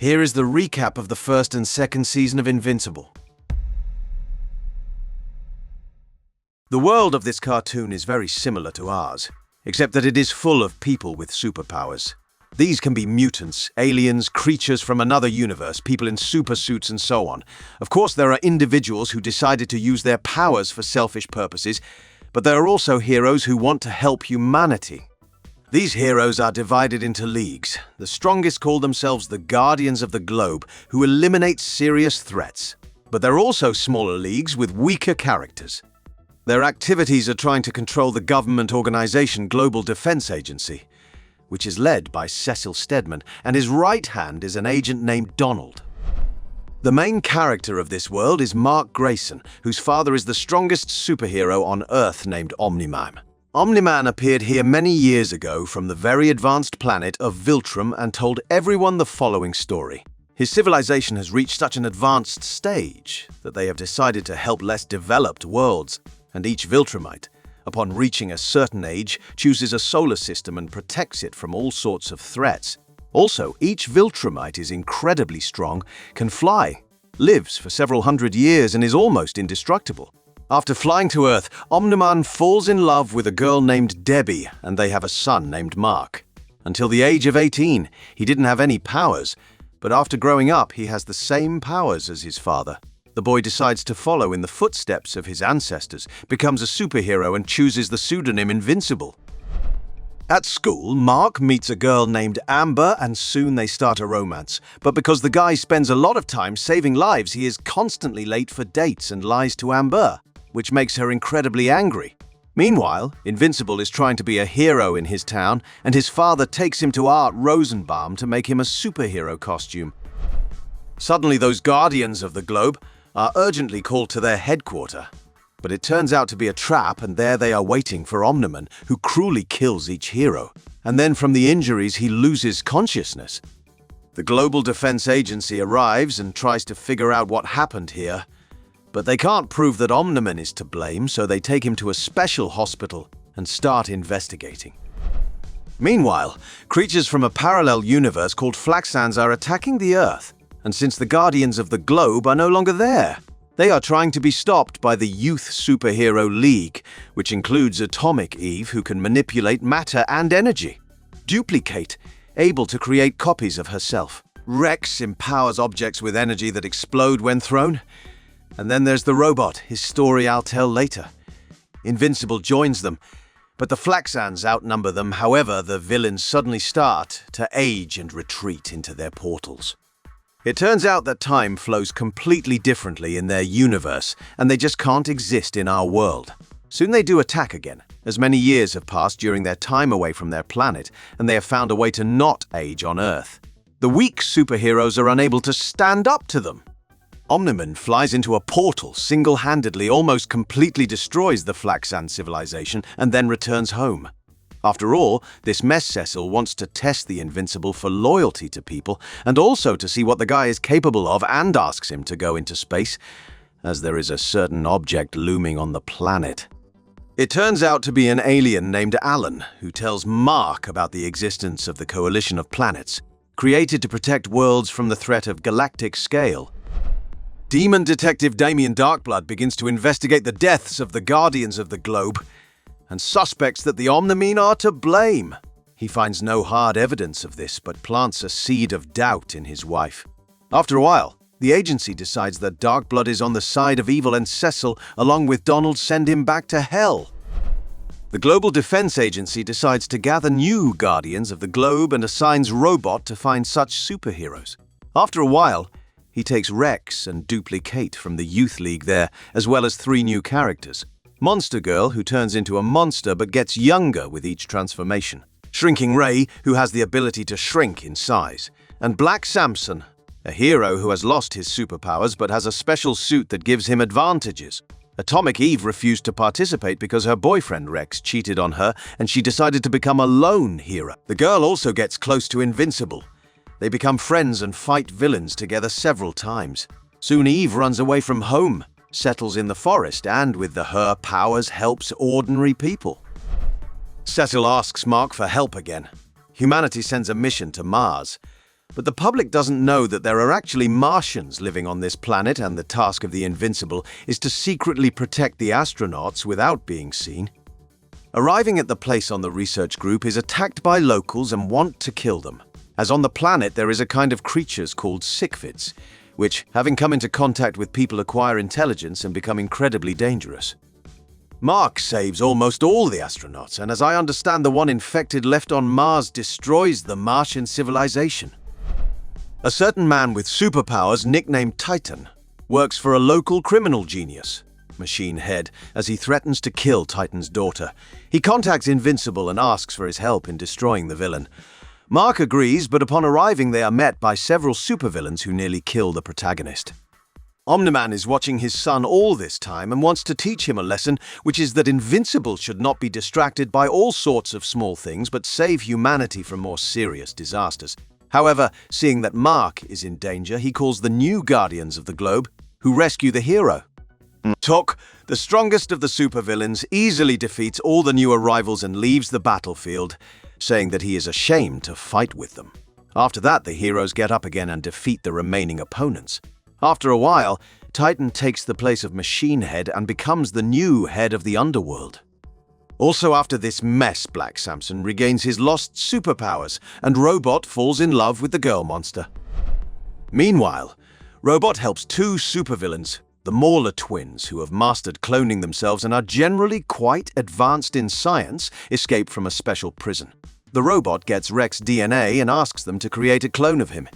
Here is the recap of the first and second season of Invincible. The world of this cartoon is very similar to ours, except that it is full of people with superpowers. These can be mutants, aliens, creatures from another universe, people in super suits and so on. Of course, there are individuals who decided to use their powers for selfish purposes, but there are also heroes who want to help humanity. These heroes are divided into leagues. The strongest call themselves the Guardians of the Globe, who eliminate serious threats. But there are also smaller leagues with weaker characters. Their activities are trying to control the government organization Global Defense Agency, which is led by Cecil Stedman, and his right hand is an agent named Donald. The main character of this world is Mark Grayson, whose father is the strongest superhero on Earth named Omni-Man. Omni-Man appeared here many years ago from the very advanced planet of Viltrum and told everyone the following story. His civilization has reached such an advanced stage that they have decided to help less developed worlds, and each Viltrumite, upon reaching a certain age, chooses a solar system and protects it from all sorts of threats. Also, each Viltrumite is incredibly strong, can fly, lives for several hundred years, and is almost indestructible. After flying to Earth, Omni-Man falls in love with a girl named Debbie, and they have a son named Mark. Until the age of 18, he didn't have any powers, but after growing up, he has the same powers as his father. The boy decides to follow in the footsteps of his ancestors, becomes a superhero, and chooses the pseudonym Invincible. At school, Mark meets a girl named Amber, and soon they start a romance. But because the guy spends a lot of time saving lives, he is constantly late for dates and lies to Amber, which makes her incredibly angry. Meanwhile, Invincible is trying to be a hero in his town, and his father takes him to Art Rosenbaum to make him a superhero costume. Suddenly, those Guardians of the Globe are urgently called to their headquarters. But it turns out to be a trap, and there they are waiting for Omni-Man, who cruelly kills each hero. And then from the injuries, he loses consciousness. The Global Defense Agency arrives and tries to figure out what happened here. But they can't prove that Omni-Man is to blame, so they take him to a special hospital and start investigating. Meanwhile, creatures from a parallel universe called Flaxans are attacking the Earth. And since the Guardians of the Globe are no longer there, they are trying to be stopped by the Youth Superhero League, which includes Atomic Eve, who can manipulate matter and energy. Duplicate, able to create copies of herself. Rex empowers objects with energy that explode when thrown. And then there's the robot, his story I'll tell later. Invincible joins them, but the Flaxans outnumber them. However, the villains suddenly start to age and retreat into their portals. It turns out that time flows completely differently in their universe, and they just can't exist in our world. Soon they do attack again, as many years have passed during their time away from their planet, and they have found a way to not age on Earth. The weak superheroes are unable to stand up to them. Omni-Man flies into a portal single-handedly, almost completely destroys the Flaxan civilization, and then returns home. After all, this mess Cecil wants to test the Invincible for loyalty to people, and also to see what the guy is capable of, and asks him to go into space, as there is a certain object looming on the planet. It turns out to be an alien named Alan, who tells Mark about the existence of the Coalition of Planets, created to protect worlds from the threat of galactic scale. Demon detective Damien Darkblood begins to investigate the deaths of the Guardians of the Globe, and suspects that the Omni-Man are to blame. He finds no hard evidence of this, but plants a seed of doubt in his wife. After a while, the agency decides that Darkblood is on the side of evil, and Cecil, along with Donald, send him back to hell. The Global Defense Agency decides to gather new Guardians of the Globe and assigns Robot to find such superheroes. After a while, he takes Rex and Duplicate from the Youth League there, as well as 3 new characters. Monster Girl, who turns into a monster but gets younger with each transformation. Shrinking Ray, who has the ability to shrink in size. And Black Samson, a hero who has lost his superpowers but has a special suit that gives him advantages. Atomic Eve refused to participate because her boyfriend Rex cheated on her, and she decided to become a lone hero. The girl also gets close to Invincible. They become friends and fight villains together several times. Soon Eve runs away from home, settles in the forest, and with her powers helps ordinary people. Cecil asks Mark for help again. Humanity sends a mission to Mars, But the public doesn't know that there are actually Martians living on this planet, and the task of the Invincible is to secretly protect the astronauts without being seen. Arriving at the place on the research group is attacked by locals and want to kill them, as on the planet there is a kind of creatures called Sickvids, which, having come into contact with people, acquire intelligence and become incredibly dangerous. Mark saves almost all the astronauts, and as I understand, the one infected left on Mars destroys the Martian civilization. A certain man with superpowers, nicknamed Titan, works for a local criminal genius, Machine Head, as he threatens to kill Titan's daughter. He contacts Invincible and asks for his help in destroying the villain. Mark agrees, but upon arriving they are met by several supervillains who nearly kill the protagonist. Omni-Man is watching his son all this time and wants to teach him a lesson, which is that Invincible should not be distracted by all sorts of small things but save humanity from more serious disasters. However, seeing that Mark is in danger, he calls the new Guardians of the Globe, who rescue the hero. Tok, the strongest of the supervillains, easily defeats all the new arrivals and leaves the battlefield, saying that he is ashamed to fight with them. After that, the heroes get up again and defeat the remaining opponents. After a while, Titan takes the place of Machine Head and becomes the new head of the underworld. Also after this mess, Black Samson regains his lost superpowers, and Robot falls in love with the girl monster. Meanwhile, Robot helps two supervillains, the Mauler twins, who have mastered cloning themselves and are generally quite advanced in science, escape from a special prison. The robot gets Rex DNA and asks them to create a clone of him.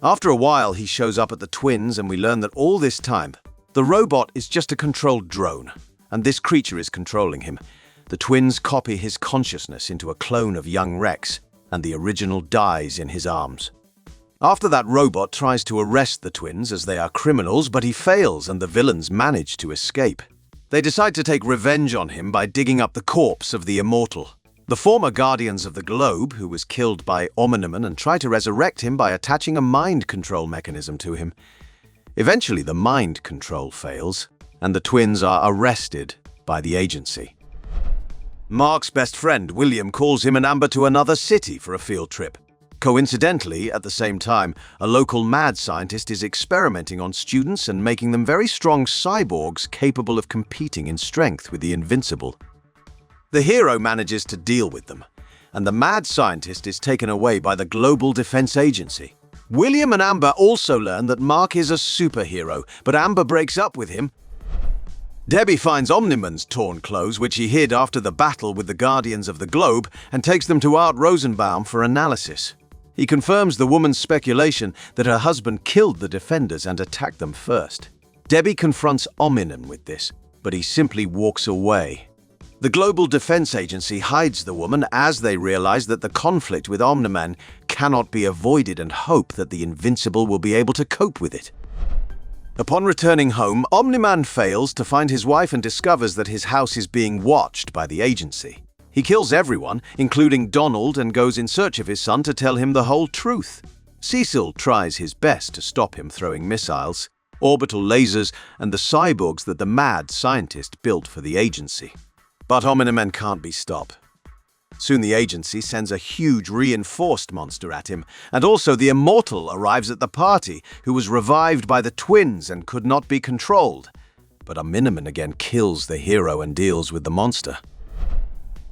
After a while, he shows up at the twins, and we learn that all this time, the robot is just a controlled drone, and this creature is controlling him. The twins copy his consciousness into a clone of young Rex, and the original dies in his arms. After that, Robot tries to arrest the twins as they are criminals, but he fails and the villains manage to escape. They decide to take revenge on him by digging up the corpse of the Immortal, the former Guardians of the Globe, who was killed by Omni-Man, and try to resurrect him by attaching a mind control mechanism to him. Eventually, the mind control fails, and the twins are arrested by the agency. Mark's best friend, William, calls him and Amber to another city for a field trip. Coincidentally, at the same time, a local mad scientist is experimenting on students and making them very strong cyborgs capable of competing in strength with the Invincible. The hero manages to deal with them, and the mad scientist is taken away by the Global Defense Agency. William and Amber also learn that Mark is a superhero, but Amber breaks up with him. Debbie finds Omni-Man's torn clothes, which he hid after the battle with the Guardians of the Globe, and takes them to Art Rosenbaum for analysis. He confirms the woman's speculation that her husband killed the Defenders and attacked them first. Debbie confronts Omni-Man with this, but he simply walks away. The Global Defense Agency hides the woman as they realize that the conflict with Omni-Man cannot be avoided and hope that the Invincible will be able to cope with it. Upon returning home, Omni-Man fails to find his wife and discovers that his house is being watched by the agency. He kills everyone, including Donald, and goes in search of his son to tell him the whole truth. Cecil tries his best to stop him throwing missiles, orbital lasers, and the cyborgs that the mad scientist built for the agency. But Omni-Man can't be stopped. Soon the agency sends a huge reinforced monster at him, and also the Immortal arrives at the party, who was revived by the twins and could not be controlled. But Omni-Man again kills the hero and deals with the monster.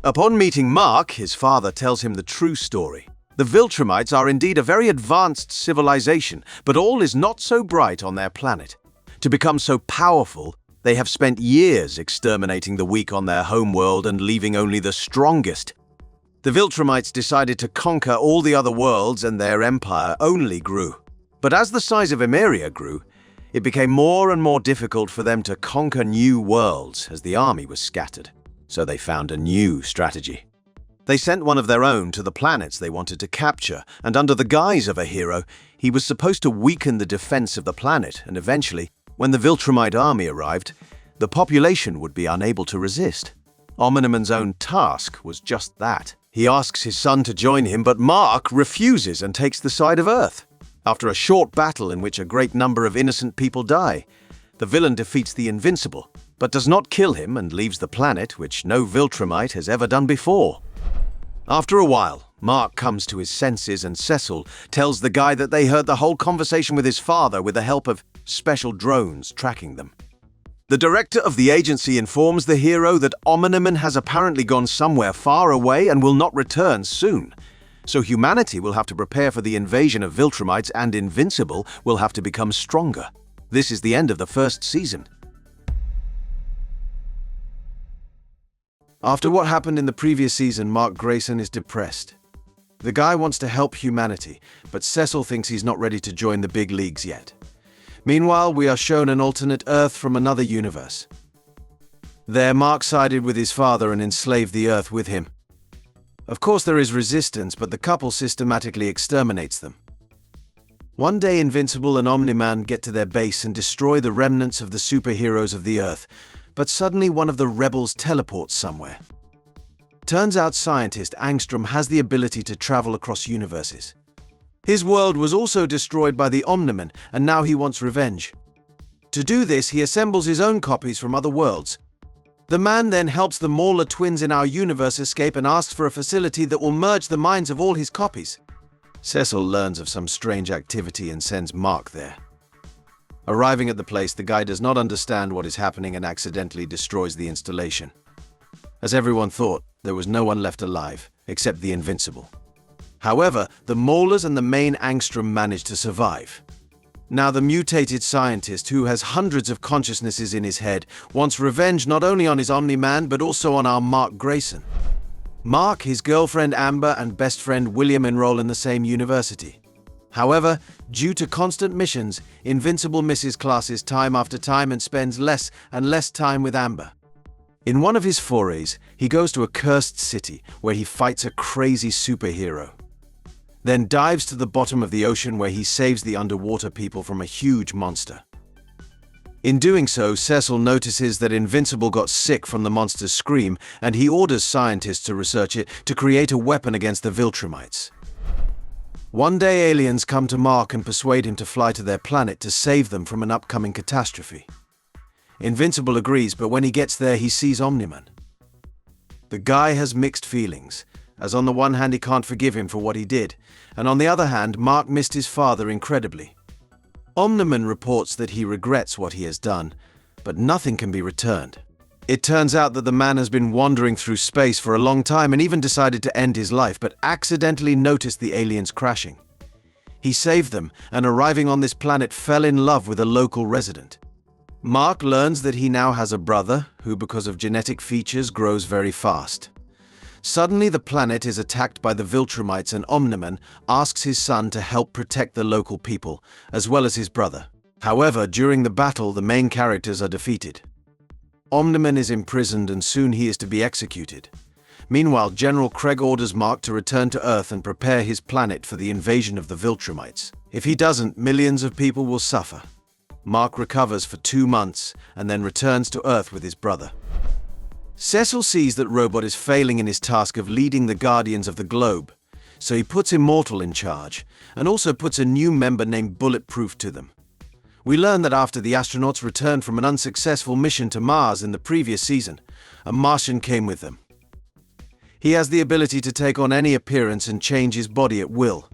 Upon meeting Mark, his father tells him the true story. The Viltrumites are indeed a very advanced civilization, but all is not so bright on their planet. To become so powerful, they have spent years exterminating the weak on their homeworld and leaving only the strongest. The Viltrumites decided to conquer all the other worlds, and their empire only grew. But as the size of Emeria grew, it became more and more difficult for them to conquer new worlds as the army was scattered. So they found a new strategy. They sent one of their own to the planets they wanted to capture, and under the guise of a hero, he was supposed to weaken the defense of the planet, and eventually, when the Viltrumite army arrived, the population would be unable to resist. Omni-Man's own task was just that. He asks his son to join him, but Mark refuses and takes the side of Earth. After a short battle in which a great number of innocent people die, the villain defeats the Invincible, but does not kill him and leaves the planet, which no Viltrumite has ever done before. After a while, Mark comes to his senses and Cecil tells the guy that they heard the whole conversation with his father with the help of special drones tracking them. The director of the agency informs the hero that Omniman has apparently gone somewhere far away and will not return soon. So humanity will have to prepare for the invasion of Viltrumites, and Invincible will have to become stronger. This is the end of the first season. After what happened in the previous season, Mark Grayson is depressed. The guy wants to help humanity, but Cecil thinks he's not ready to join the big leagues yet. Meanwhile, we are shown an alternate Earth from another universe. There, Mark sided with his father and enslaved the Earth with him. Of course, there is resistance, but the couple systematically exterminates them. One day, Invincible and Omni-Man get to their base and destroy the remnants of the superheroes of the Earth, but suddenly one of the rebels teleports somewhere. Turns out scientist Angstrom has the ability to travel across universes. His world was also destroyed by the Omniman, and now he wants revenge. To do this, he assembles his own copies from other worlds. The man then helps the Mauler twins in our universe escape and asks for a facility that will merge the minds of all his copies. Cecil learns of some strange activity and sends Mark there. Arriving at the place, the guy does not understand what is happening and accidentally destroys the installation. As everyone thought, there was no one left alive, except the Invincible. However, the Maulers and the main Angstrom manage to survive. Now the mutated scientist, who has hundreds of consciousnesses in his head, wants revenge not only on his Omni-Man, but also on our Mark Grayson. Mark, his girlfriend Amber, and best friend William enroll in the same university. However, due to constant missions, Invincible misses classes time after time and spends less and less time with Amber. In one of his forays, he goes to a cursed city where he fights a crazy superhero. Then dives to the bottom of the ocean where he saves the underwater people from a huge monster. In doing so, Cecil notices that Invincible got sick from the monster's scream, and he orders scientists to research it to create a weapon against the Viltrumites. One day, aliens come to Mark and persuade him to fly to their planet to save them from an upcoming catastrophe. Invincible agrees, but when he gets there, he sees Omniman. The guy has mixed feelings, as on the one hand he can't forgive him for what he did, and on the other hand, Mark missed his father incredibly. Omniman reports that he regrets what he has done, but nothing can be returned. It turns out that the man has been wandering through space for a long time and even decided to end his life, but accidentally noticed the aliens crashing. He saved them, and arriving on this planet fell in love with a local resident. Mark learns that he now has a brother who, because of genetic features, grows very fast. Suddenly, the planet is attacked by the Viltrumites, and Omniman asks his son to help protect the local people, as well as his brother. However, during the battle, the main characters are defeated. Omniman is imprisoned and soon he is to be executed. Meanwhile, General Craig orders Mark to return to Earth and prepare his planet for the invasion of the Viltrumites. If he doesn't, millions of people will suffer. Mark recovers for 2 months and then returns to Earth with his brother. Cecil sees that Robot is failing in his task of leading the Guardians of the Globe, so he puts Immortal in charge, and also puts a new member named Bulletproof to them. We learn that after the astronauts returned from an unsuccessful mission to Mars in the previous season, a Martian came with them. He has the ability to take on any appearance and change his body at will.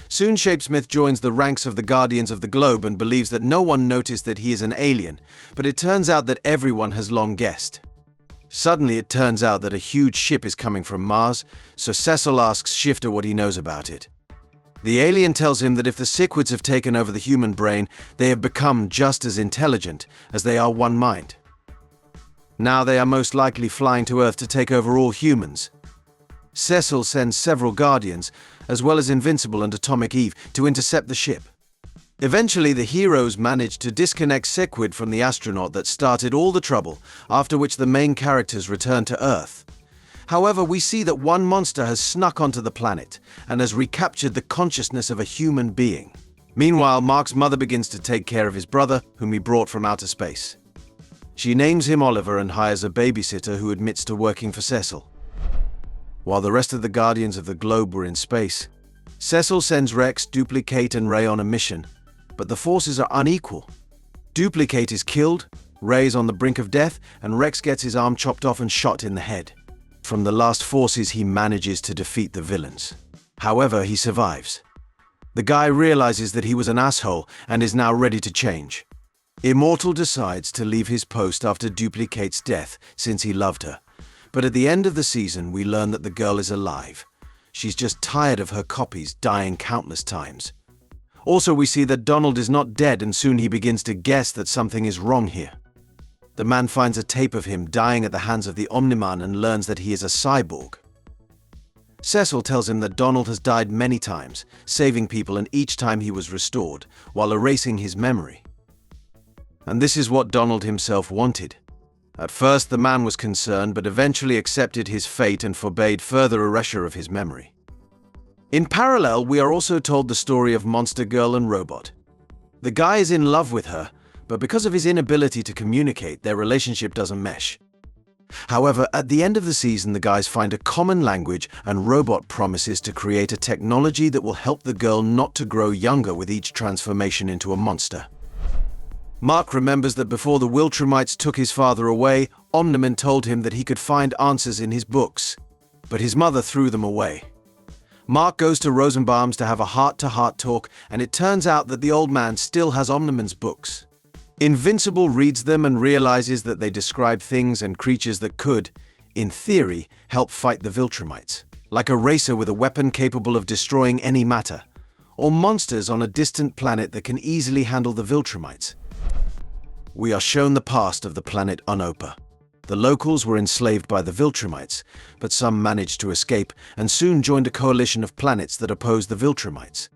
Soon Shapesmith joins the ranks of the Guardians of the Globe and believes that no one noticed that he is an alien, but it turns out that everyone has long guessed. Suddenly, it turns out that a huge ship is coming from Mars, so Cecil asks Shifter what he knows about it. The alien tells him that if the Cichlids have taken over the human brain, they have become just as intelligent, as they are one mind. Now they are most likely flying to Earth to take over all humans. Cecil sends several Guardians, as well as Invincible and Atomic Eve, to intercept the ship. Eventually, the heroes manage to disconnect Cichlids from the astronaut that started all the trouble, after which the main characters return to Earth. However, we see that one monster has snuck onto the planet and has recaptured the consciousness of a human being. Meanwhile, Mark's mother begins to take care of his brother, whom he brought from outer space. She names him Oliver and hires a babysitter who admits to working for Cecil. While the rest of the Guardians of the Globe were in space, Cecil sends Rex, Duplicate, and Ray on a mission, but the forces are unequal. Duplicate is killed, Ray is on the brink of death, and Rex gets his arm chopped off and shot in the head. From the last forces, he manages to defeat the villains. However, he survives. The guy realizes that he was an asshole and is now ready to change. Immortal decides to leave his post after Duplicate's death since he loved her. But at the end of the season, we learn that the girl is alive. She's just tired of her copies dying countless times. Also, we see that Donald is not dead, and soon he begins to guess that something is wrong here. The man finds a tape of him dying at the hands of the Omni-Man and learns that he is a cyborg. Cecil tells him that Donald has died many times, saving people, and each time he was restored, while erasing his memory. And this is what Donald himself wanted. At first, the man was concerned, but eventually accepted his fate and forbade further erasure of his memory. In parallel, we are also told the story of Monster Girl and Robot. The guy is in love with her, but because of his inability to communicate, their relationship doesn't mesh. However, at the end of the season, the guys find a common language, and Robot promises to create a technology that will help the girl not to grow younger with each transformation into a monster. Mark remembers that before the Viltrumites took his father away, Omni-Man told him that he could find answers in his books, but his mother threw them away. Mark goes to Rosenbaum's to have a heart-to-heart talk, and it turns out that the old man still has Omni-Man's books. Invincible reads them and realizes that they describe things and creatures that could, in theory, help fight the Viltrumites, like a racer with a weapon capable of destroying any matter, or monsters on a distant planet that can easily handle the Viltrumites. We are shown the past of the planet Unopa. The locals were enslaved by the Viltrumites, but some managed to escape and soon joined a coalition of planets that opposed the Viltrumites.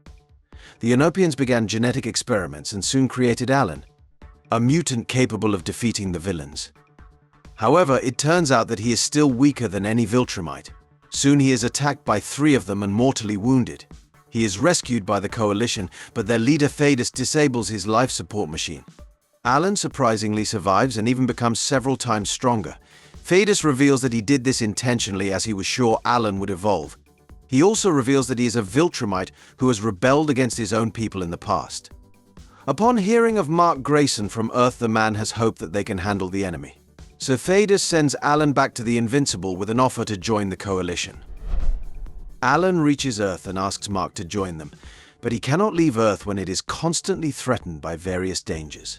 The Unopians began genetic experiments and soon created Alan, a mutant capable of defeating the villains. However, it turns out that he is still weaker than any Viltrumite. Soon he is attacked by 3 of them and mortally wounded. He is rescued by the coalition, but their leader Thaddeus disables his life support machine. Alan surprisingly survives and even becomes several times stronger. Thaddeus reveals that he did this intentionally, as he was sure Alan would evolve. He also reveals that he is a Viltrumite who has rebelled against his own people in the past. Upon hearing of Mark Grayson from Earth, the man has hope that they can handle the enemy. So Thaddeus sends Alan back to the Invincible with an offer to join the coalition. Alan reaches Earth and asks Mark to join them, but he cannot leave Earth when it is constantly threatened by various dangers.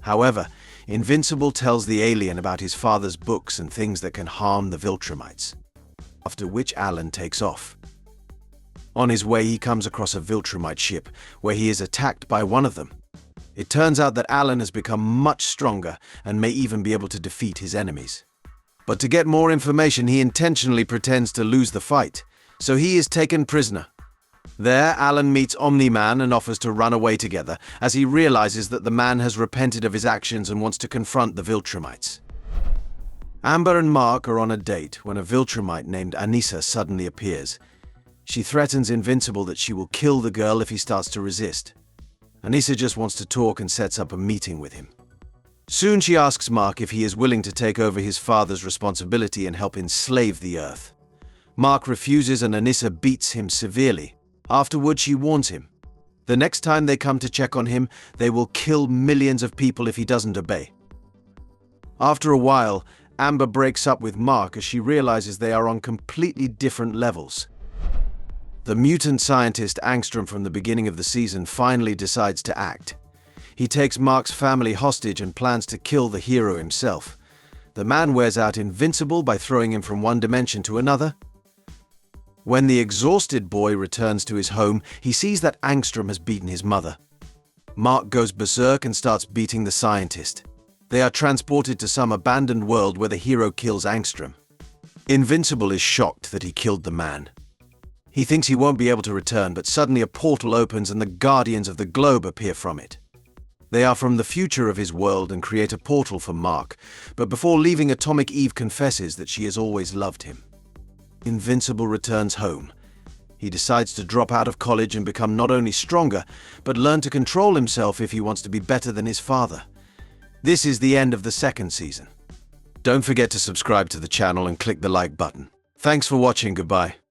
However, Invincible tells the alien about his father's books and things that can harm the Viltrumites, after which Alan takes off. On his way, he comes across a Viltrumite ship, where he is attacked by one of them. It turns out that Alan has become much stronger and may even be able to defeat his enemies. But to get more information, he intentionally pretends to lose the fight, so he is taken prisoner. There, Alan meets Omni-Man and offers to run away together, as he realizes that the man has repented of his actions and wants to confront the Viltrumites. Amber and Mark are on a date when a Viltrumite named Anissa suddenly appears. She threatens Invincible that she will kill the girl if he starts to resist. Anissa just wants to talk and sets up a meeting with him. Soon she asks Mark if he is willing to take over his father's responsibility and help enslave the Earth. Mark refuses and Anissa beats him severely. Afterward, she warns him. The next time they come to check on him, they will kill millions of people if he doesn't obey. After a while, Amber breaks up with Mark as she realizes they are on completely different levels. The mutant scientist Angstrom from the beginning of the season finally decides to act. He takes Mark's family hostage and plans to kill the hero himself. The man wears out Invincible by throwing him from one dimension to another. When the exhausted boy returns to his home, he sees that Angstrom has beaten his mother. Mark goes berserk and starts beating the scientist. They are transported to some abandoned world where the hero kills Angstrom. Invincible is shocked that he killed the man. He thinks he won't be able to return, but suddenly a portal opens and the Guardians of the Globe appear from it. They are from the future of his world and create a portal for Mark, but before leaving, Atomic Eve confesses that she has always loved him. Invincible returns home. He decides to drop out of college and become not only stronger, but learn to control himself if he wants to be better than his father. This is the end of the 2nd season. Don't forget to subscribe to the channel and click the like button. Thanks for watching. Goodbye.